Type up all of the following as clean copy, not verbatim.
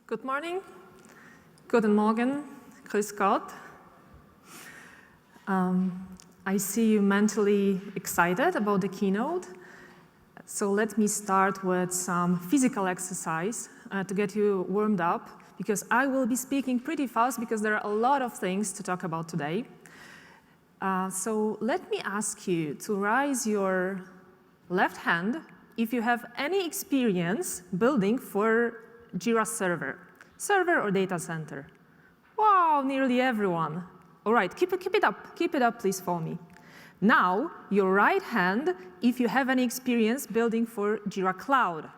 Good morning. Guten Morgen. Grüß Gott. I see you mentally excited about the keynote. So let me start with some physical exercise to get you warmed up, because I will be speaking pretty fast because there are a lot of things to talk about today. So let me ask you to raise your left hand if you have any experience building for Jira server or data center. Wow, nearly everyone. All right, keep it up, please, for me. Now, your right hand if you have any experience building for Jira Cloud.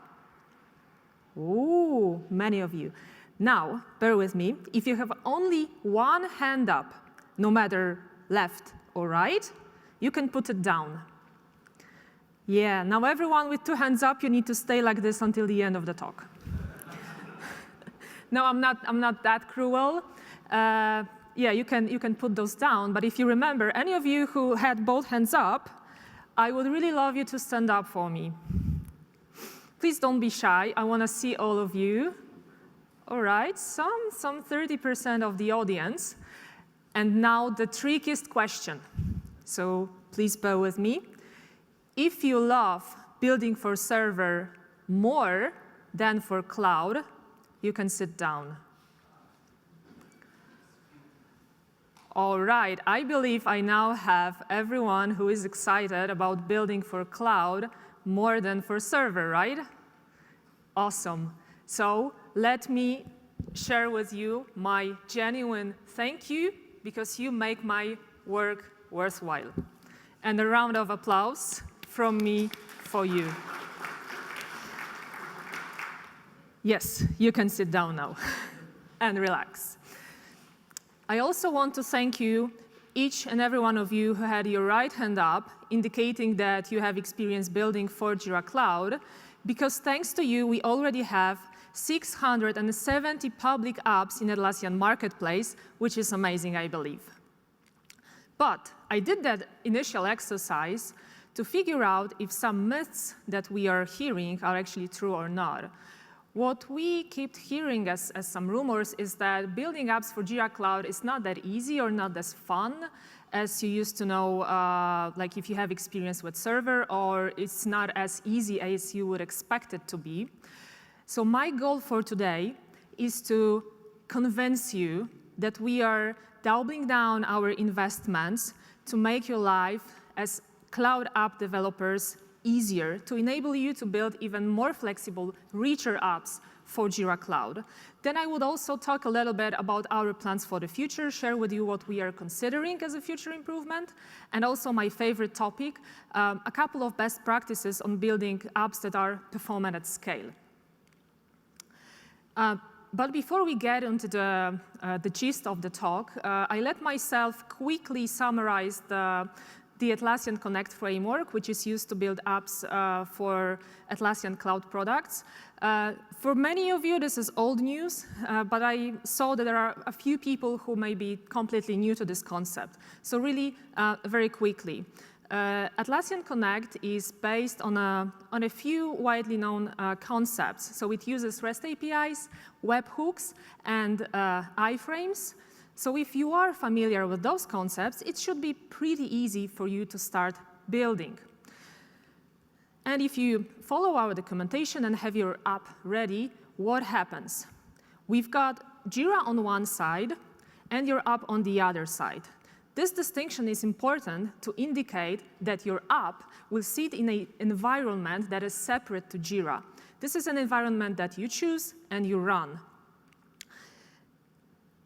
Ooh, many of you. Now, bear with me. If you have only one hand up, no matter left or right, you can put it down. Yeah, now everyone with two hands up, you need to stay like this until the end of the talk. No, I'm not that cruel. Yeah, you can put those down, but if you remember, any of you who had both hands up, I would really love you to stand up for me. Please don't be shy. I want to see all of you. All right, some 30% of the audience. And now the trickiest question. So please bear with me. If you love building for server more than for cloud, you can sit down. All right, I believe I now have everyone who is excited about building for cloud more than for server, right? Awesome. So let me share with you my genuine thank you, because you make my work worthwhile. And a round of applause from me for you. Yes, you can sit down now and relax. I also want to thank you, each and every one of you who had your right hand up, indicating that you have experience building for Jira Cloud, because thanks to you, we already have 670 public apps in Atlassian Marketplace, which is amazing, I believe. But I did that initial exercise to figure out if some myths that we are hearing are actually true or not. What we keep hearing as some rumors is that building apps for Jira Cloud is not that easy or not as fun as you used to know, like if you have experience with server, or it's not as easy as you would expect it to be. So my goal for today is to convince you that we are doubling down our investments to make your life as cloud app developers easier, to enable you to build even more flexible, richer apps for Jira Cloud. Then I would also talk a little bit about our plans for the future, share with you what we are considering as a future improvement, and also my favorite topic, a couple of best practices on building apps that are performant at scale. But before we get into the gist of the talk, I let myself quickly summarize the Atlassian Connect framework, which is used to build apps for Atlassian cloud products. For many of you, this is old news, but I saw that there are a few people who may be completely new to this concept. So really, very quickly, Atlassian Connect is based on a few widely known concepts. So it uses REST APIs, webhooks, and iframes. So if you are familiar with those concepts, it should be pretty easy for you to start building. And if you follow our documentation and have your app ready, what happens? We've got Jira on one side and your app on the other side. This distinction is important to indicate that your app will sit in an environment that is separate to Jira. This is an environment that you choose and you run.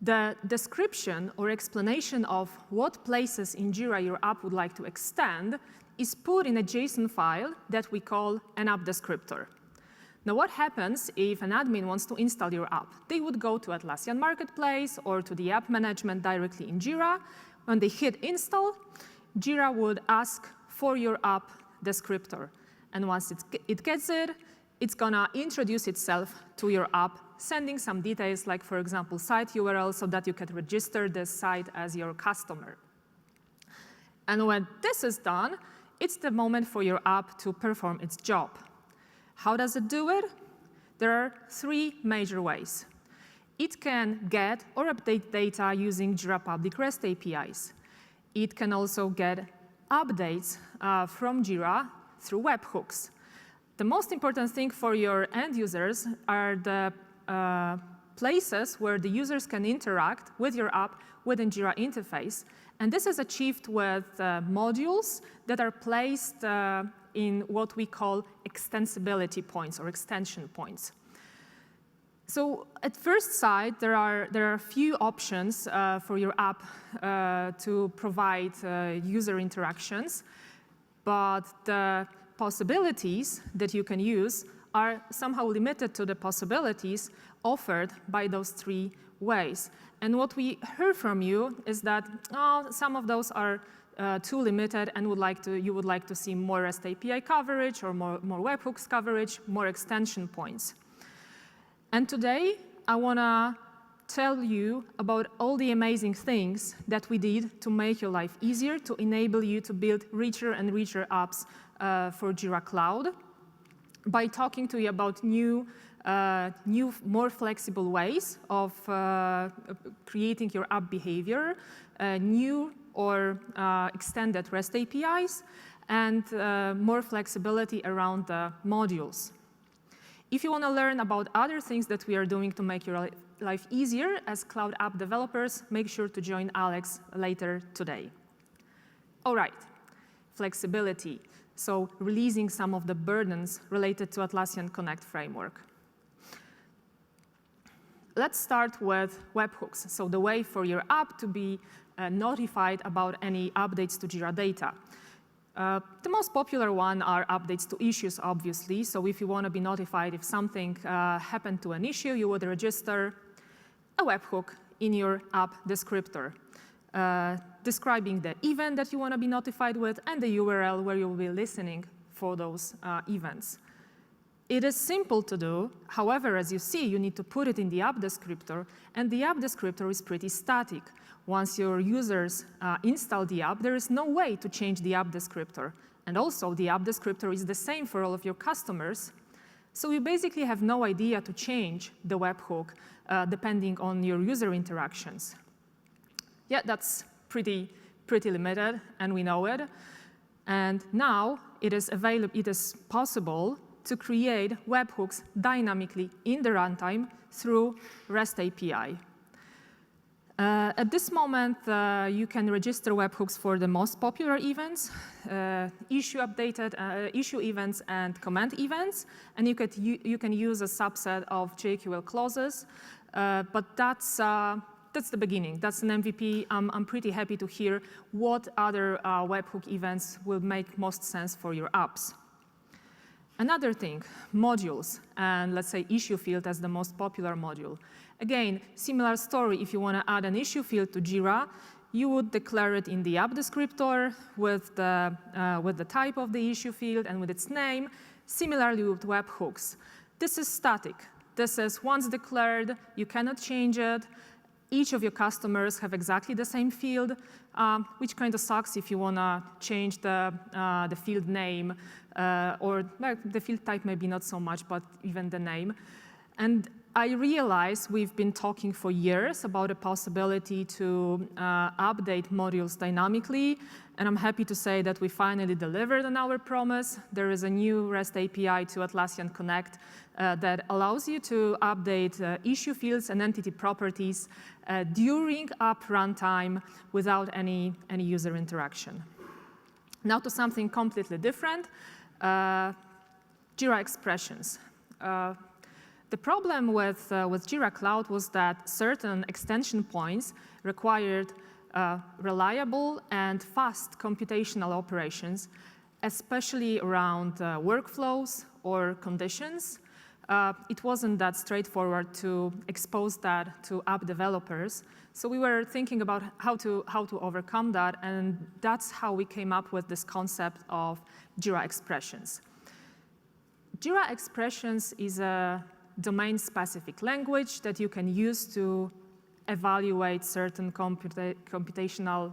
The description or explanation of what places in Jira your app would like to extend is put in a JSON file that we call an app descriptor. Now, what happens if an admin wants to install your app? They would go to Atlassian Marketplace or to the app management directly in Jira. When they hit install, Jira would ask for your app descriptor. And once it gets it, it's going to introduce itself to your app, sending some details like, for example, site URL so that you can register this site as your customer. And when this is done, it's the moment for your app to perform its job. How does it do it? There are three major ways. It can get or update data using Jira Public REST APIs. It can also get updates from Jira through webhooks. The most important thing for your end users are the places where the users can interact with your app within Jira interface. And this is achieved with modules that are placed in what we call extensibility points or extension points. So at first sight, there are a few options for your app to provide user interactions, but the possibilities that you can use are somehow limited to the possibilities offered by those three ways. And what we heard from you is that some of those are too limited and you would like to see more REST API coverage or more webhooks coverage, more extension points. And today, I want to tell you about all the amazing things that we did to make your life easier, to enable you to build richer and richer apps for Jira Cloud, by talking to you about new, more flexible ways of creating your app behavior, new or extended REST APIs, and more flexibility around the modules. If you want to learn about other things that we are doing to make your life easier as cloud app developers, make sure to join Alex later today. All right, flexibility. So releasing some of the burdens related to Atlassian Connect framework. Let's start with webhooks, so the way for your app to be notified about any updates to Jira data. The most popular one are updates to issues, obviously. So if you want to be notified if something happened to an issue, you would register a webhook in your app descriptor, describing the event that you want to be notified with and the URL where you will be listening for those events. It is simple to do. However, as you see, you need to put it in the app descriptor, and the app descriptor is pretty static. Once your users install the app, there is no way to change the app descriptor. And also, the app descriptor is the same for all of your customers. So you basically have no idea to change the webhook depending on your user interactions. Yeah, that's pretty limited, and we know it. And now it is possible to create webhooks dynamically in the runtime through REST API. At this moment, you can register webhooks for the most popular events, issue events and comment events, and you can use a subset of JQL clauses, but that's the beginning. That's an MVP. I'm pretty happy to hear what other webhook events will make most sense for your apps. Another thing, modules, and let's say issue field as the most popular module. Again, similar story. If you want to add an issue field to Jira, you would declare it in the app descriptor with the type of the issue field and with its name. Similarly with webhooks. This is static. This is once declared, you cannot change it. Each of your customers have exactly the same field, which kind of sucks if you want to change the field name or the field type, maybe not so much, but even the name. And I realize we've been talking for years about a possibility to update modules dynamically, and I'm happy to say that we finally delivered on our promise. There is a new REST API to Atlassian Connect that allows you to update issue fields and entity properties during app runtime without any user interaction. Now to something completely different, Jira expressions. The problem with Jira Cloud was that certain extension points required reliable and fast computational operations, especially around workflows or conditions. It wasn't that straightforward to expose that to app developers. So we were thinking about how to overcome that, and that's how we came up with this concept of Jira expressions. Jira expressions is a domain-specific language that you can use to evaluate certain computational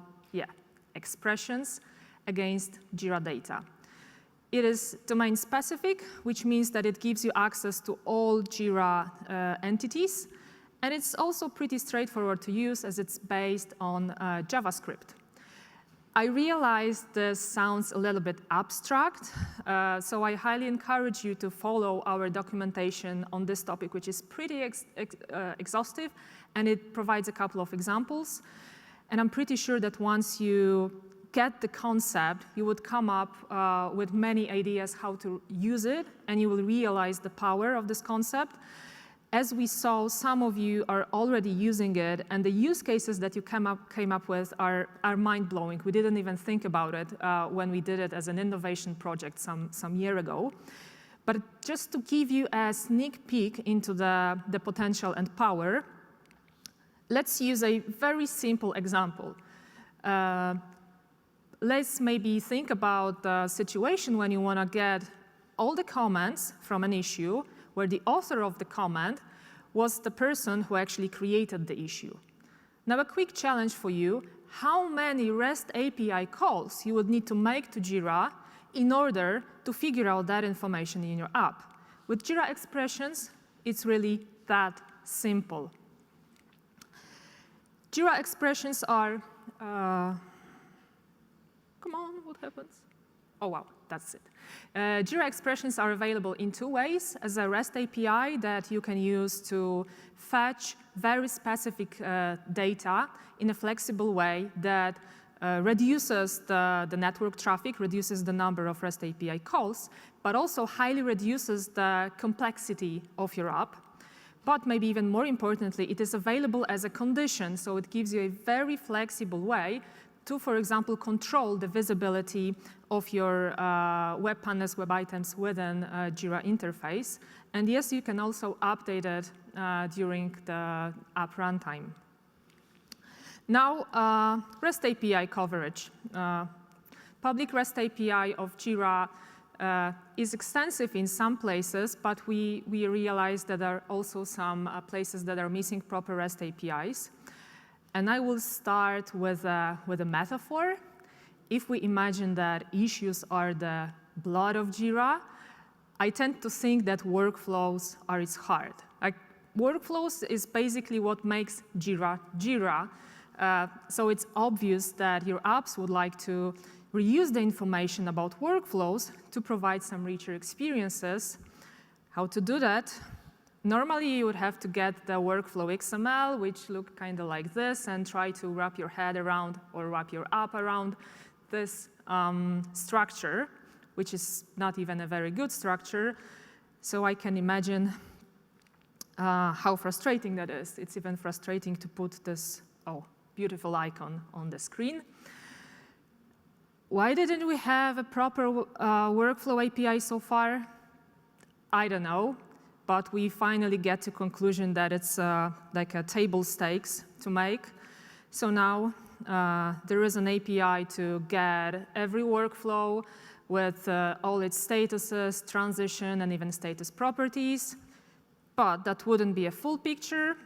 expressions against Jira data. It is domain-specific, which means that it gives you access to all Jira entities, And it's also pretty straightforward to use as it's based on JavaScript. I realize this sounds a little bit abstract, so I highly encourage you to follow our documentation on this topic, which is pretty exhaustive, and it provides a couple of examples. And I'm pretty sure that once you get the concept, you would come up with many ideas how to use it, and you will realize the power of this concept. As we saw, some of you are already using it, and the use cases that you came up with are mind-blowing. We didn't even think about it when we did it as an innovation project some year ago. But just to give you a sneak peek into the potential and power, let's use a very simple example. Let's maybe think about the situation when you want to get all the comments from an issue where the author of the comment was the person who actually created the issue. Now, a quick challenge for you: how many REST API calls you would need to make to Jira in order to figure out that information in your app? With Jira expressions, it's really that simple. Jira expressions are, come on, what happens? Oh, wow, that's it. Jira expressions are available in two ways: as a REST API that you can use to fetch very specific data in a flexible way that reduces the network traffic, reduces the number of REST API calls, but also highly reduces the complexity of your app. But maybe even more importantly, it is available as a condition, so it gives you a very flexible way to, for example, control the visibility of your web panels, web items within Jira interface. And yes, you can also update it during the app runtime. Now, REST API coverage. Public REST API of Jira is extensive in some places, but we realize that there are also some places that are missing proper REST APIs. And I will start with a metaphor. If we imagine that issues are the blood of Jira, I tend to think that workflows are its heart. Like, workflows is basically what makes Jira Jira. So it's obvious that your apps would like to reuse the information about workflows to provide some richer experiences. How to do that? Normally, you would have to get the workflow XML, which look kind of like this, and try to wrap your head around or wrap your app around this structure, which is not even a very good structure. So I can imagine how frustrating that is. It's even frustrating to put this beautiful icon on the screen. Why didn't we have a proper workflow API so far? I don't know. But we finally get to conclusion that it's like a table stakes to make. So now there is an API to get every workflow with all its statuses, transition, and even status properties. But that wouldn't be a full picture.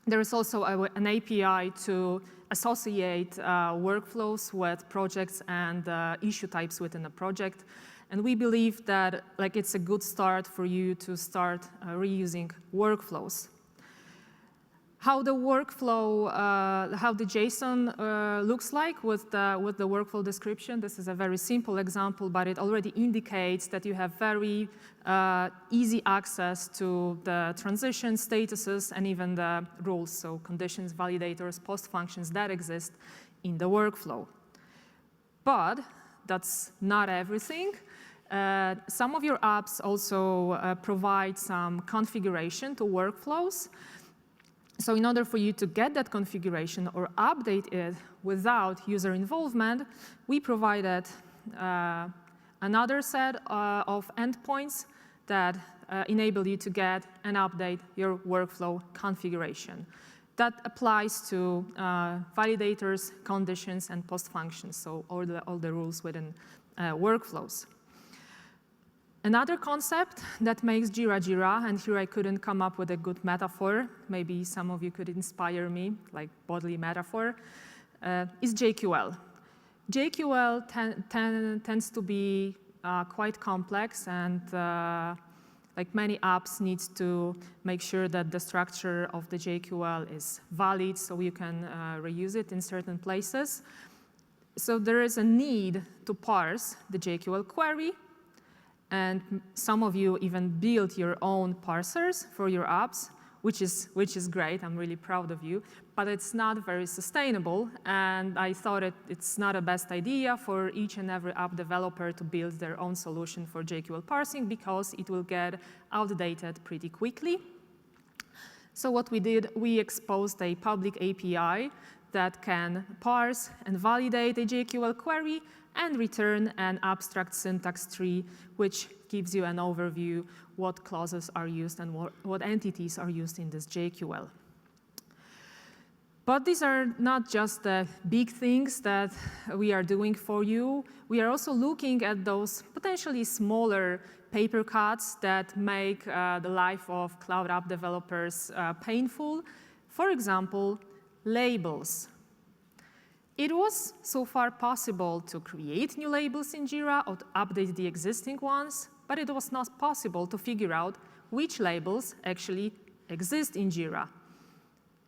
There is also an API to associate workflows with projects and issue types within a project. And we believe that it's a good start for you to start reusing workflows. How the workflow, how the JSON looks like with the workflow description. This is a very simple example, but it already indicates that you have very easy access to the transition statuses and even the rules, so conditions, validators, post functions that exist in the workflow. But that's not everything. Some of your apps also provide some configuration to workflows. So in order for you to get that configuration or update it without user involvement, we provided another set of endpoints that enable you to get and update your workflow configuration. That applies to validators, conditions, and post functions, so all the rules within workflows. Another concept that makes Jira Jira, and here I couldn't come up with a good metaphor, maybe some of you could inspire me, like bodily metaphor, is JQL. JQL tends to be quite complex and Like many apps needs to make sure that the structure of the JQL is valid so you can reuse it in certain places. So there is a need to parse the JQL query, and some of you even build your own parsers for your apps, which is great. I'm really proud of you. But it's not very sustainable, and I thought it's not a best idea for each and every app developer to build their own solution for JQL parsing because it will get outdated pretty quickly. So what we did, we exposed a public API that can parse and validate a JQL query and return an abstract syntax tree, which gives you an overview what clauses are used and what entities are used in this JQL. But these are not just the big things that we are doing for you. We are also looking at those potentially smaller paper cuts that make the life of cloud app developers painful. For example, labels. It was so far possible to create new labels in Jira or to update the existing ones, but it was not possible to figure out which labels actually exist in Jira.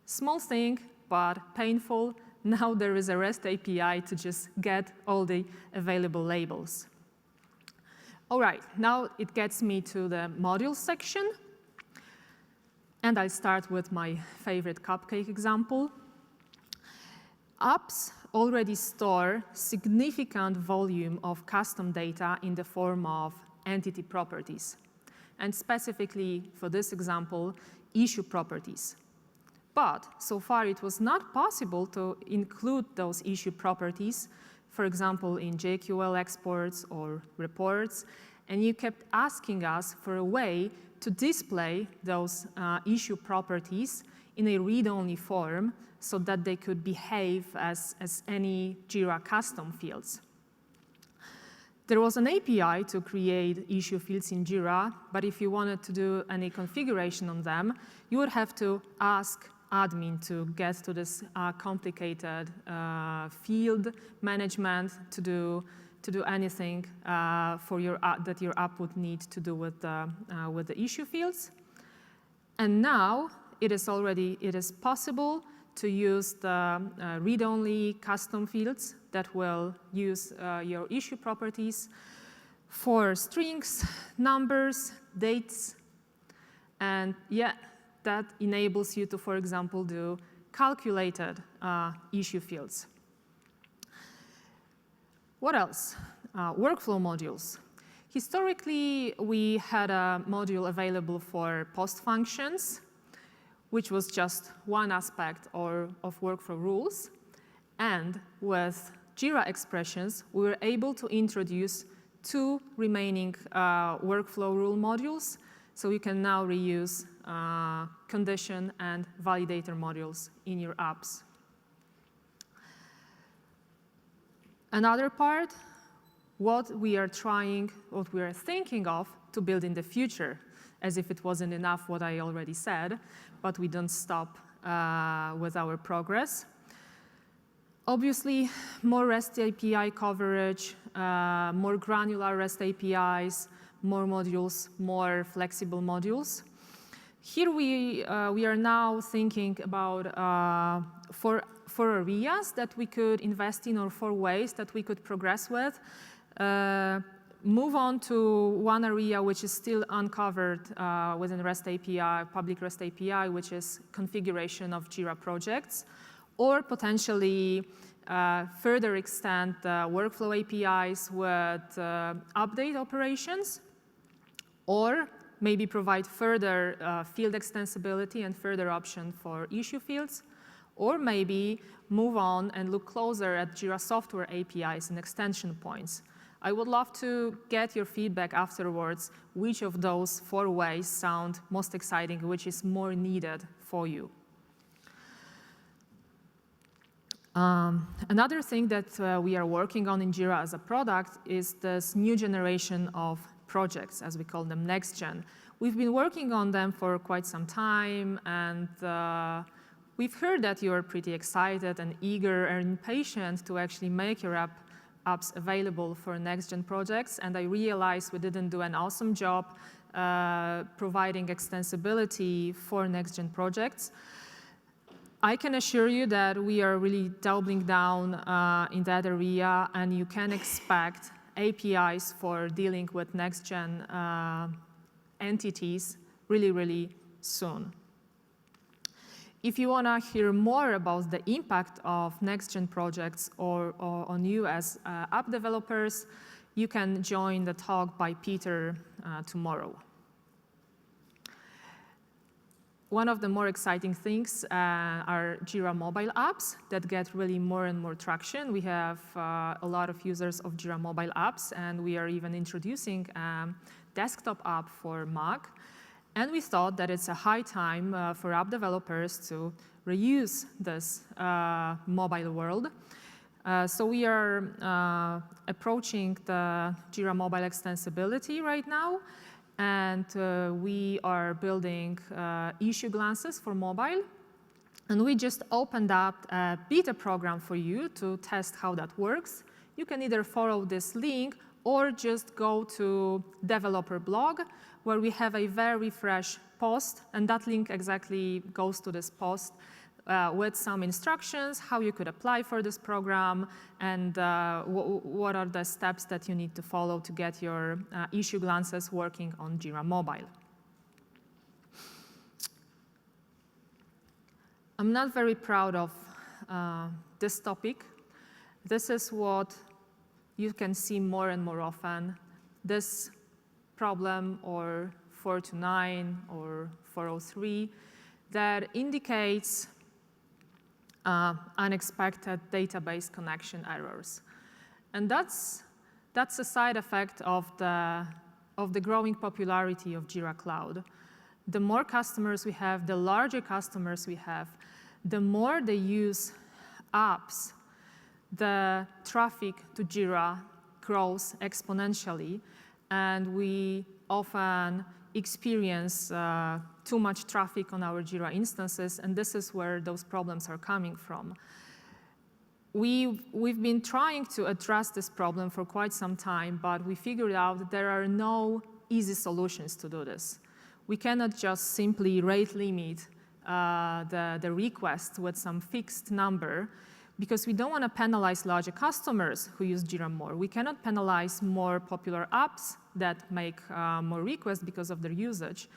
Small thing, but painful. Now there is a REST API to just get all the available labels. All right, now it gets me to the modules section. And I'll start with my favorite cupcake example. Apps already store significant volume of custom data in the form of entity properties, and specifically for this example, issue properties. But so far it was not possible to include those issue properties, for example, in JQL exports or reports, and you kept asking us for a way to display those issue properties in a read-only form so that they could behave as any Jira custom fields. There was an API to create issue fields in Jira, but if you wanted to do any configuration on them, you would have to ask admin to get to this complicated field management to do anything for your that your app would need to do with the issue fields. And now it is possible to use the read-only custom fields that will use your issue properties for strings, numbers, dates, and yeah, that enables you to, for example, do calculated issue fields. What else? Workflow modules. Historically, we had a module available for post functions, which was just one aspect of workflow rules. And with Jira expressions, we were able to introduce 2 remaining workflow rule modules. So you can now reuse condition and validator modules in your apps. Another part, what we are thinking of to build in the future, as if it wasn't enough what I already said, but we don't stop with our progress. Obviously, more REST API coverage, more granular REST APIs, more modules, more flexible modules. Here we are now thinking about four areas that we could invest in, or 4 ways that we could progress with. Move on to one area which is still uncovered within REST API, public REST API, which is configuration of Jira projects, or potentially further extend the workflow APIs with update operations, or maybe provide further field extensibility and further option for issue fields, or maybe move on and look closer at Jira software APIs and extension points. I would love to get your feedback afterwards, which of those 4 ways sound most exciting, which is more needed for you. Another thing that we are working on in Jira as a product is this new generation of projects, as we call them, next gen. We've been working on them for quite some time, and we've heard that you are pretty excited and eager and impatient to actually make your apps available for next gen projects, and I realized we didn't do an awesome job providing extensibility for next-gen projects. I can assure you that we are really doubling down in that area, and you can expect APIs for dealing with next-gen entities really, really soon. If you want to hear more about the impact of next-gen projects or on you as app developers, you can join the talk by Peter tomorrow. One of the more exciting things are Jira mobile apps that get really more and more traction. We have a lot of users of Jira mobile apps, and we are even introducing a desktop app for Mac. And we thought that it's a high time for app developers to reuse this mobile world. So we are approaching the Jira mobile extensibility right now. And we are building issue glances for mobile. And we just opened up a beta program for you to test how that works. You can either follow this link or just go to developer blog, where we have a very fresh post. And that link exactly goes to this post with some instructions, how you could apply for this program, and what are the steps that you need to follow to get your issue glances working on Jira Mobile. I'm not very proud of this topic. This is what you can see more and more often. This problem, or 429 or 403, that indicates unexpected database connection errors. And that's a side effect of the growing popularity of Jira Cloud. The more customers we have, the larger customers we have, the more they use apps, the traffic to Jira grows exponentially, and we often experience too much traffic on our Jira instances, and this is where those problems are coming from. We've been trying to address this problem for quite some time, but we figured out that there are no easy solutions to do this. We cannot just simply rate limit the request with some fixed number, because we don't want to penalize larger customers who use Jira more. We cannot penalize more popular apps that make more requests because of their usage.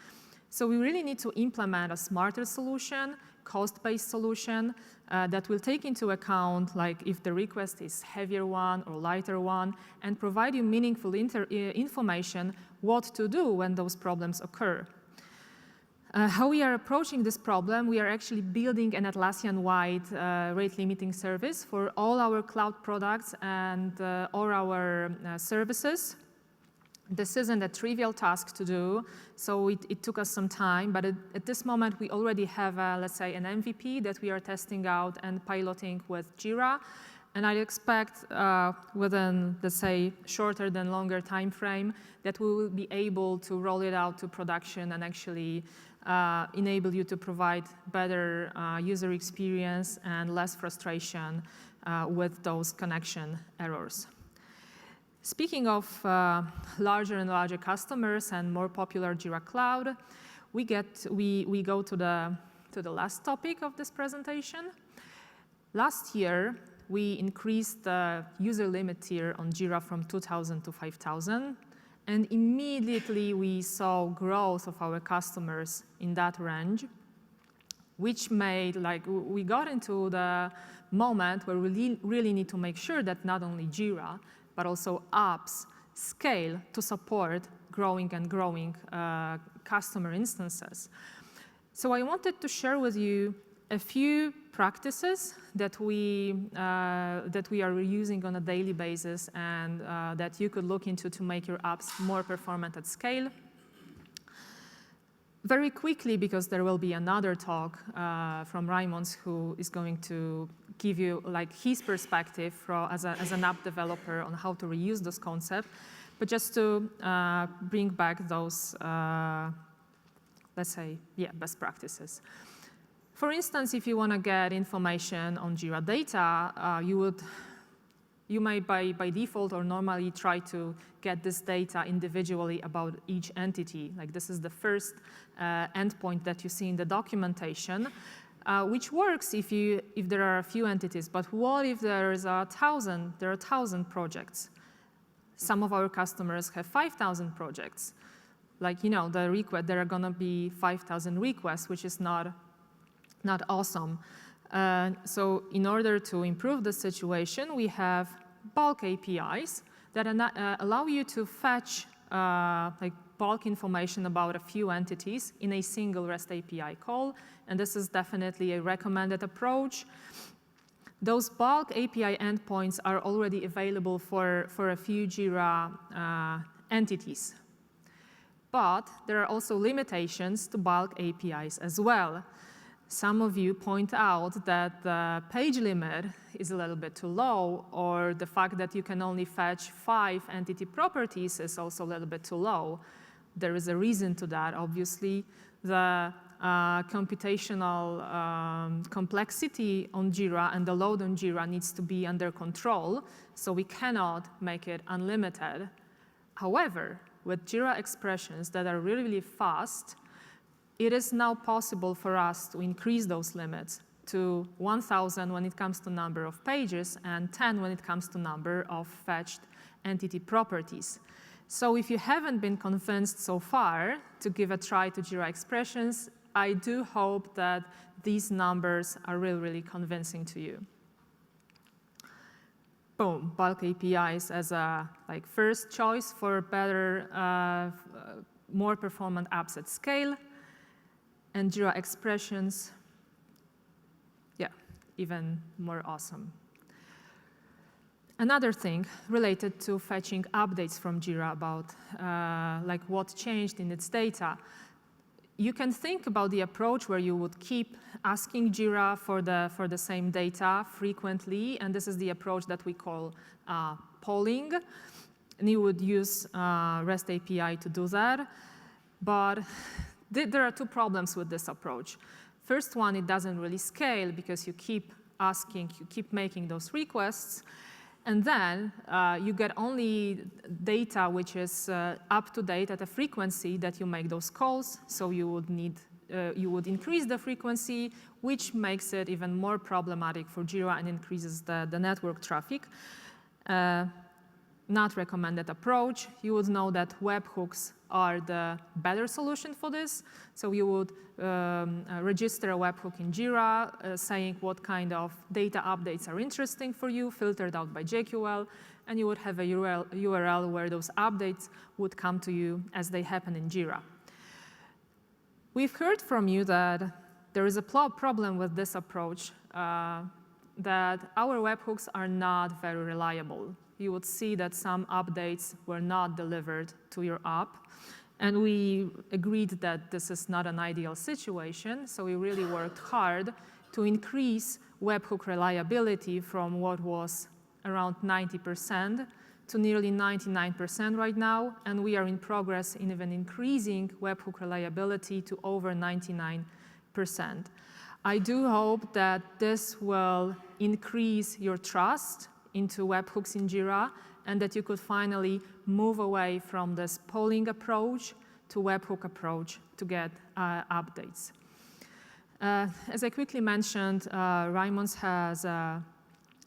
So we really need to implement a smarter solution, cost-based solution that will take into account, like, if the request is heavier one or lighter one, and provide you meaningful information what to do when those problems occur. How we are approaching this problem, we are actually building an Atlassian-wide rate limiting service for all our cloud products and all our services. This isn't a trivial task to do, so it took us some time, but at this moment we already have, let's say, an MVP that we are testing out and piloting with Jira, and I expect within, let's say, shorter than longer time frame that we will be able to roll it out to production and actually enable you to provide better user experience and less frustration with those connection errors. Speaking of larger and larger customers and more popular Jira Cloud, we go to the last topic of this presentation. Last year, we increased the user limit tier on Jira from 2,000 to 5,000, and immediately we saw growth of our customers in that range, which made, like, we got into the moment where we really need to make sure that not only Jira, but also apps scale to support growing and growing customer instances. So I wanted to share with you a few practices that we are using on a daily basis and that you could look into to make your apps more performant at scale. Very quickly, because there will be another talk from Raimons, who is going to give you, like, his perspective as an app developer on how to reuse those concepts, but just to bring back those, let's say, best practices. For instance, if you want to get information on Jira data, you would You may, by default or normally, try to get this data individually about each entity. Like this is the first endpoint that you see in the documentation, which works if there are a few entities. But what if there are 1,000 projects? Some of our customers have 5,000 projects. Like, you know, there are going to be 5,000 requests, which is not awesome. So in order to improve the situation, we have bulk APIs that allow you to fetch like bulk information about a few entities in a single REST API call. And this is definitely a recommended approach. Those bulk API endpoints are already available for a few Jira entities. But there are also limitations to bulk APIs as well. Some of you point out that the page limit is a little bit too low, or the fact that you can only fetch 5 entity properties is also a little bit too low. There is a reason to that, obviously. The computational complexity on Jira and the load on Jira needs to be under control, so we cannot make it unlimited. However, with Jira expressions that are really, really fast, it is now possible for us to increase those limits to 1,000 when it comes to number of pages and 10 when it comes to number of fetched entity properties. So if you haven't been convinced so far to give a try to Jira expressions, I do hope that these numbers are really, really convincing to you. Boom, bulk APIs as a first choice for better, more performant apps at scale. And Jira expressions, yeah, even more awesome. Another thing related to fetching updates from Jira about like what changed in its data. You can think about the approach where you would keep asking Jira for the same data frequently, and this is the approach that we call polling. And you would use REST API to do that. But there are 2 problems with this approach. First one, it doesn't really scale because you keep asking, you keep making those requests, and then you get only data which is up to date at a frequency that you make those calls. So you would increase the frequency, which makes it even more problematic for Jira and increases the network traffic. Not recommended approach. You would know that webhooks are the better solution for this. So you would register a webhook in Jira saying what kind of data updates are interesting for you, filtered out by JQL, and you would have a URL where those updates would come to you as they happen in Jira. We've heard from you that there is a problem with this approach, that our webhooks are not very reliable. You would see that some updates were not delivered to your app. And we agreed that this is not an ideal situation, so we really worked hard to increase webhook reliability from what was around 90% to nearly 99% right now, and we are in progress in even increasing webhook reliability to over 99%. I do hope that this will increase your trust into webhooks in Jira, and that you could finally move away from this polling approach to webhook approach to get updates. As I quickly mentioned, Raimons has a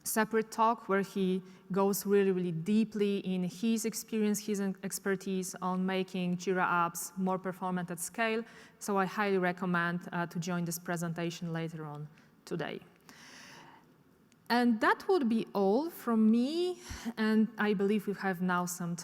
separate talk where he goes really, really deeply in his experience, his expertise on making Jira apps more performant at scale. So I highly recommend to join this presentation later on today. And that would be all from me, and I believe we have now some